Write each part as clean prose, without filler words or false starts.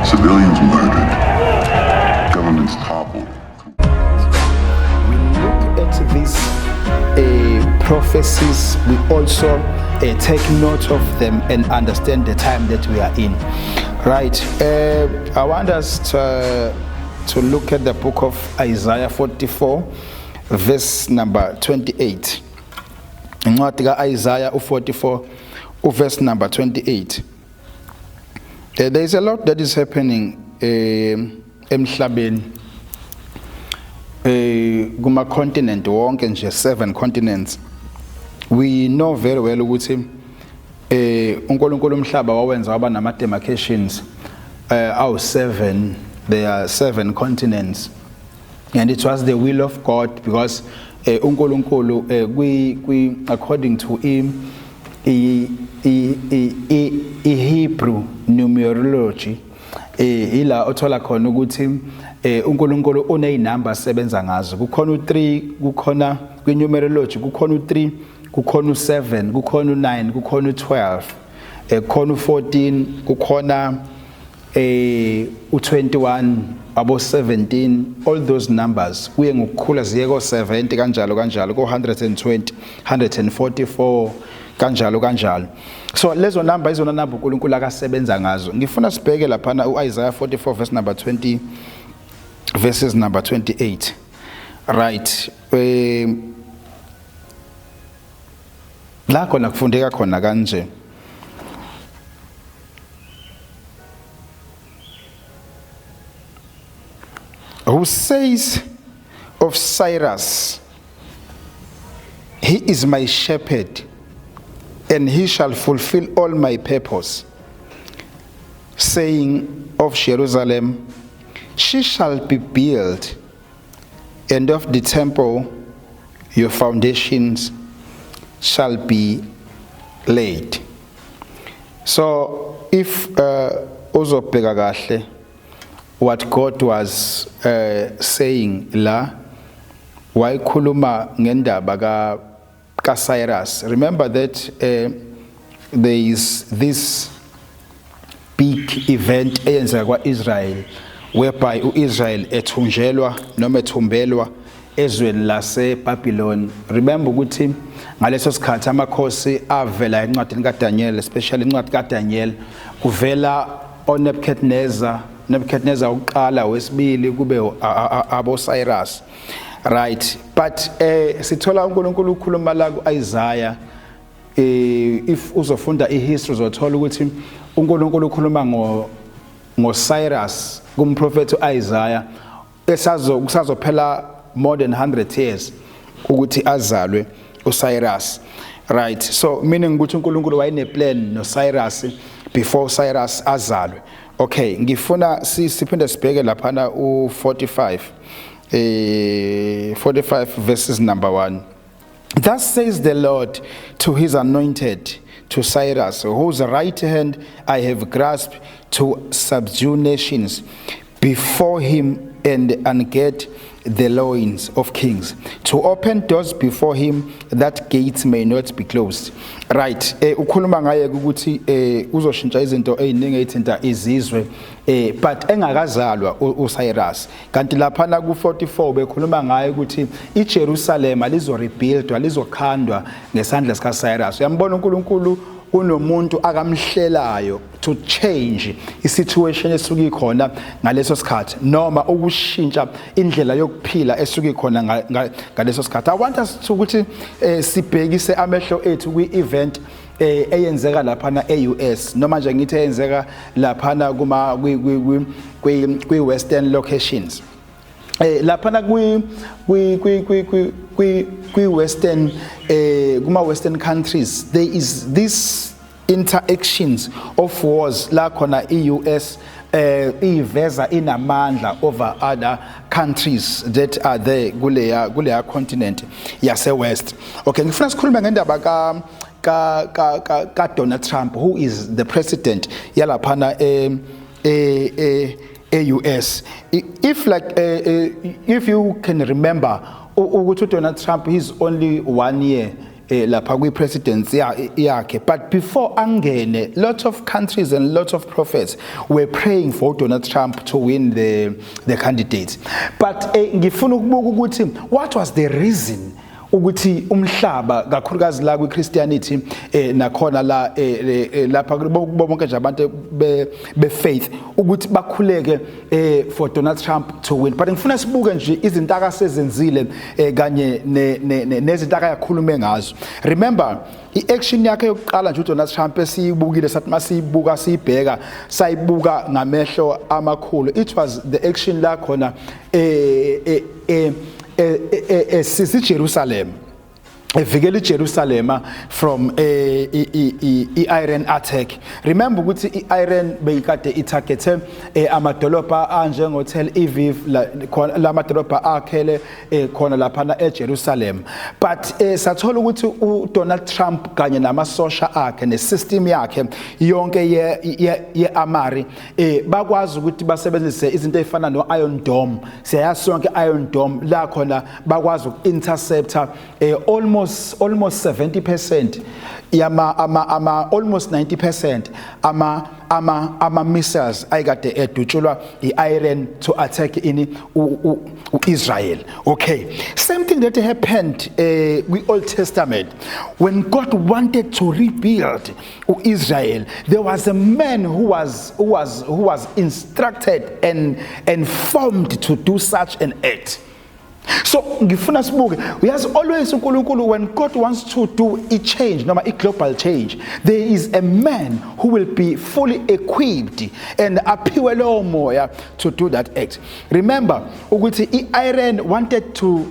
Civilians murdered. Governments toppled. We look at these prophecies, we also take note of them and understand the time that we are in. Right. I want us to look at the book of Isaiah 44, verse number 28. Isaiah 44, verse number 28. There is a lot that is happening emhlabeni, kuma continent wonke nje 7 continents. We know very well ukuthi uNkulunkulu umhlaba wawenza waba nama demarcations awu 7. There are 7 continents, and it was the will of God, because uNkulunkulu according to him Hebrew numerology ila othola khona ukuthi uNkulunkulu uneyinamba asebenza ngazo. Kukhona u3, kukhona kwinumerology kukhona u3, kukhona u7, kukhona u9, kukhona u12, kukhona u14, kukhona u21, abo 17. All those numbers kuye ngokukhula ziye ko70 kanjalo kanjalo, ko120, 144 kanjalo kanjalo. So lezo number izona number uNkulunkulu akasebenza ngazo. Ngifuna sibheke lapha uIsaiah 44 verse number 20 verses number 28. Right. La khona kufundeka khona kanje. Who says of Cyrus, he is my shepherd, and he shall fulfill all my purpose. Saying of Jerusalem, she shall be built, and of the temple your foundations shall be laid. So if uzobheka kahle what God was saying la, wayikhuluma ngendaba ka Cyrus. Remember that there is this big event eyenzeka kwa-Israel, whereby u-Israel ethunjelwa noma ethumbelwa ezweni lase-Babylon. Remember ukuthi ngaleso sikhathi amakhosi avela encwadini kaDaniel, especially incwadi kaDaniel, kuvela oNebuchadnezzar uqala, wesibili kube abo Cyrus. Right. But sithola uNkulunkulu ukhuluma la kuIsaiah, if uzofunda ihistory uzothola ukuthi uNkulunkulu ukhuluma ngo Cyrus kumprofeti uIsaiah kusazophela more than 100 years ukuthi azalwe uCyrus. Right. So meaning ukuthi uNkulunkulu wayene plan no Cyrus before Cyrus azalwe. Okay, ngifuna siphinde sibheke lapha u45 45 verses number 1. Thus says the Lord to his anointed, to Cyrus, whose right hand I have grasped, to subdue nations before him and ungird the loins of kings, to open doors before him that gates may not be closed. Right. Ukhuluma ngaye ukuthi uzoshintsha izinto eziningi ezithinta izizwe, but engakazalwa uCyrus. Kanti lapha ku44 bekhuluma ngaye ukuthi iJerusalem alizorebuildwa, lizokhandwa ngesandla sikaCyrus. Uyambona uNkulunkulu unomuntu akamhlelayo to change isituation esuke ikhona ngaleso sikhathi, noma ukushintsha indlela yokuphila esuke ikhona ngaleso sikhathi. I want us to ukuthi sibhekise amehlo ethu kwi-event eyenzeka laphana e-US, noma nje ngithi eyenzeka laphana kwi-western locations. Laphana kwi-western kuma-western countries, there is this interactions of wars la khona i-US iveza inamandla over other countries that are there kuleya continent yase-west. Okay, ngifuna sikhulume ngendaba ka Donald Trump, who is the president yalaphana US. If you can remember, Donald Trump, he's only 1 year lapha kwi-presidency yakhe. But before angene, lots of countries and lots of prophets were praying for Donald Trump to win the candidates. But ngifuna ukubuka ukuthi what was the reason ukuthi umhlaba kakhulukazi la kwi-Christianity nakhona la lapha bonke nje abantu be-faith ukuthi bakhuleke for Donald Trump to win. But ngifuna sibuke nje izinto akasezenzile kanye nezinto akayakhulume ngazo. Remember i-action yakhe yokuqala nje uDonald Trump esiyibukile sathi masiyibuka siyibheka sayibuka ngamehlo amakhulu. It was the action la khona Jerusalem, evikela Jerusalem from Iran attack. Remember ukuthi Iran beyikade itargete amadolobha anjengo Tel Aviv la madolobha akhele khona lapha eJerusalem. But sathola ukuthi uDonald Trump kanye namasosha akhe nesystem yakhe yonke ye-Amari bakwazi ukuthi basebenzise izinto ezifana no-Iron Dome. Siyayazi sonke Iron Dome la khona bakwazi uku-interceptor almost 70% almost 90% ama missiles ayikade edutshulwa i-Iran to attack Israel. Okay, same thing that happened with Old Testament when God wanted to rebuild Israel. There was a man who was instructed and formed to do such an act. So ngifuna sibuke, we has always uNkulunkulu when God wants to do a change, noma a global change, there is a man who will be fully equipped and aphiwe lowo moya to do that act. Remember ukuthi Iran wanted to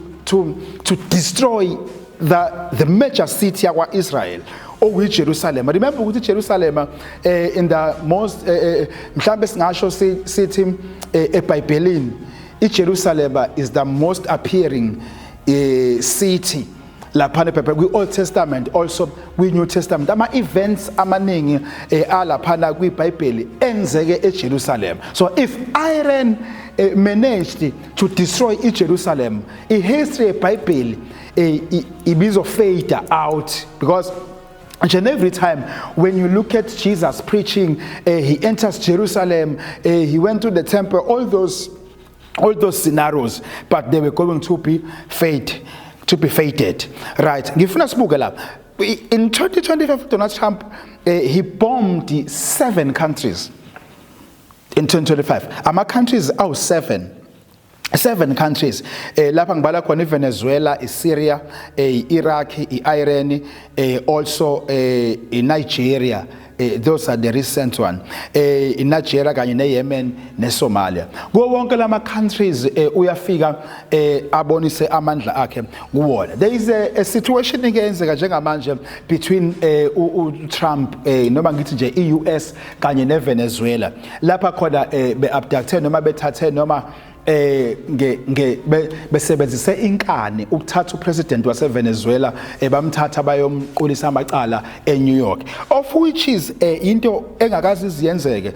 destroy the major city of Israel or Jerusalem. Remember ukuthi Jerusalem in the most mhlambe singasho sithi eBhayibhelini Jerusalem is the most appearing city laphana kwi Old Testament, also kwi New Testament. Ama events amaningi alaphana kwi Bible enzeke eJerusalem. So if Iran managed to destroy Jerusalem, history Bible ibizo fade out, because and every time when you look at Jesus preaching, he enters Jerusalem, he went to the temple, all those scenarios, but they were going to be faded. Right. Ngifuna sibuke lapha. In 2025, Donald Trump he bombed 7 countries. In 2025, ama countries are 7 countries. Lapha ngibala khona iVenezuela, iSyria, Iraq, Iran, also in Nigeria. Those are the recent one. In Nigeria kanye neYemen neSomalia. Kuwo wonke lama countries uyafika abonise amandla akhe kuwona. There is a situation engenzeka njengamanje between Trump noma ngithi nje iUS kanye neVenezuela. Lapha khona beabducte noma bethathe noma besebenzise inkani ukuthatha upresident waseVenezuela bamthatha bayomqulisa amacala eNew York, of which is into engakazi iziyenzeke.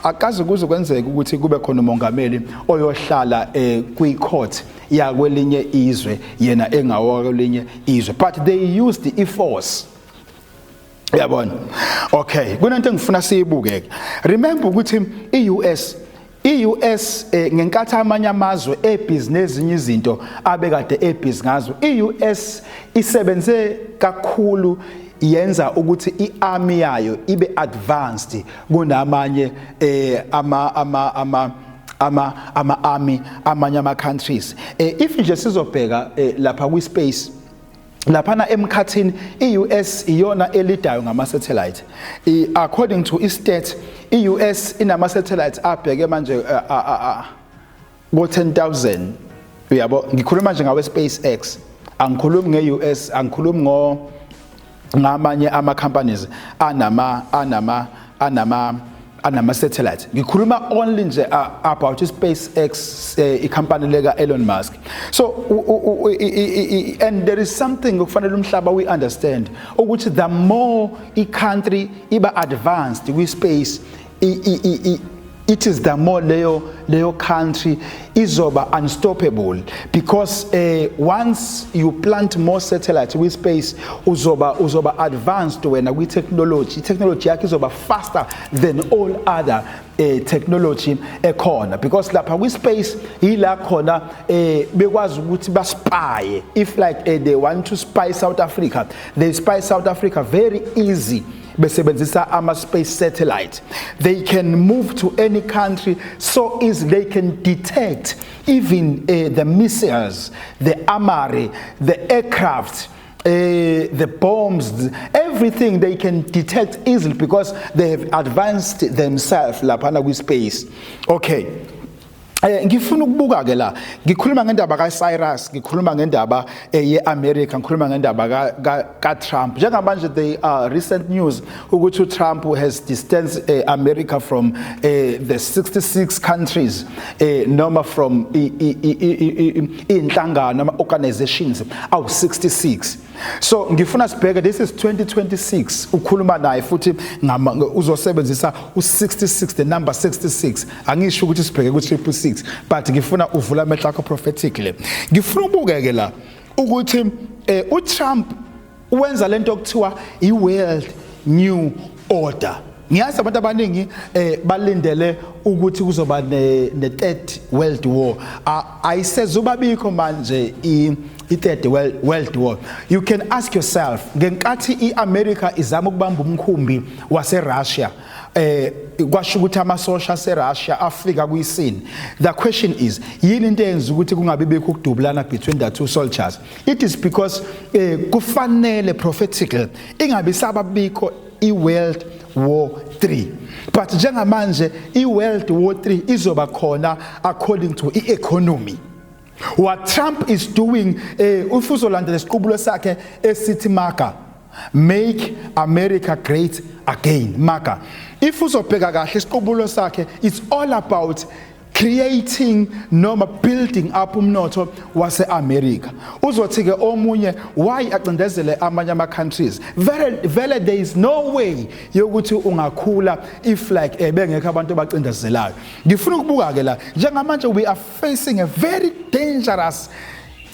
Akazi kuze kwenzeke ukuthi kube khona umongameli oyohlala kwi-court yakwelinye izwe yena engawakwelinye izwe, but they used the force. Uyabona? Okay, kunento engifuna siyibuke. Remember ukuthi iUS ngenkathi amanye amazwe ebusiness ezinye izinto abekade ebusiness ngazo, iUS isebenze kakhulu yenza ukuthi iarmy yayo ibe advanced kunamanye ama-army amanye ama-countries. If nje sizobheka lapha kwi-space laphana emkhathini, iUS iyona elidayo ngama-satellite. According to istats, iUS inama-satellites abheke manje ngo-10,000. Uyabo, ngikhuluma nje ngawe-SpaceX, angikhulumi nge-US, angikhulumi ngamanye ama-companies anama-satellites. Ngikhuluma only nje about SpaceX, i-company leka Elon Musk. So and there is something okufanele umhlaba we understand ukuthi the more i-country iba advanced kwi-space, it is the more Leo country izoba unstoppable, because once you plant more satellites with space uzoba advanced wena with technology yakhe izoba faster than all other technology ekhona, because lapha with space ila khona bekwazi ukuthi baspy. If like they want to spy South Africa, they spy South Africa very easy besebenzisa ama space satellite. They can move to any country so easy. They can detect even the missiles, the armory, the aircraft, the bombs, everything they can detect easily because they have advanced themselves lapana with space. Okay. Ngifuna ukubuka ke la, ngikhuluma ngendaba kaCyrus, ngikhuluma ngendaba yeAmerica, ngikhuluma ngendaba kaTrump. Njengamanje the recent news ukuthi uTrump has distanced America from the 66 countries noma from inhlangano ama organizations awu 66. So ngifuna sibheke, this is 2026, ukhuluma naye futhi uzosebenzisa u66, the number 66. Angisho ukuthi sibheke ku666, but ngifuna uvula amehlo akho prophetically. Ngifuna ubukeke la ukuthi uTrump wenza lento okuthiwa i-World New Order. Ngiyazi abantu abaningi balindele ukuthi kuzoba ne-third world war. Ayisezubabikho manje i-third world war. You can ask yourself, ngenkathi i-America izama ukubamba umkhumbi wase-Russia, kwasho ukuthi amasosha ase-Russia afika kuyisini. The question is, yini into eyenza ukuthi kungabi bikho ukudubulana between the two soldiers? It is because kufanele prophetically ingabi sababikho i-World War 3. But njengamanje i-World War 3 izoba khona according to i-economy. What Trump is doing, if uzolandela isiqubulo sakhe esithi MAGA, Make America Great Again, MAGA. If uzobheka kahle isiqubulo sakhe, it's all about creating noma building up umnotho wase-America. Uzothi ke omunye why aqindezele amanye ama countries. Vele there is no way yokuthi ungakhula if like bengekho abantu abacindezelayo. Ngifuna ukubuka ke la, njengamanje we are facing a very dangerous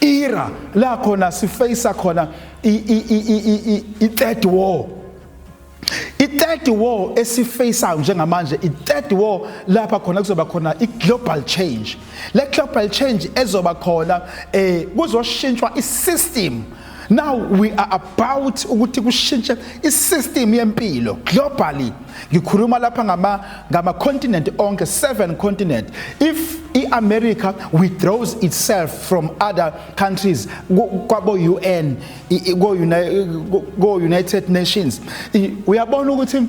era la khona siface khona i-third war. I-third war esifaceayo njengamanje, i-third war lapha khona kuzoba khona i-global change. Le global change ezoba khona kuzoshintshwa i-system. Now we are about ukuthi kushintshe i-system yempilo globally. Ngikhuluma lapha ngama continent onke, 7 continent. If i-America withdraws itself from other countries, kwabo UN, go United Nations, uyabona ukuthi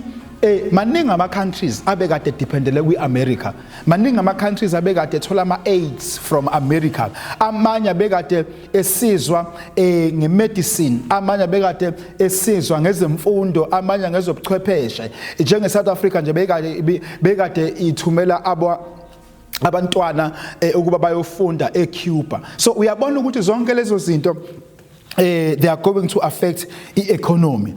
maningi ama countries abekade dependele kwi-America. Maningi ama countries abekade thola ama-aids from America. Amanye abekade esizwa nge-medicine, amanye abekade esizwa ngezemfundo, amanye ngezobuchwepheshe. Njenge-South Africa nje bekade ithumela abantwana ukuba bayofunda eCuba. So uyabona ukuthi zonke lezo zinto they are going to affect i-economy.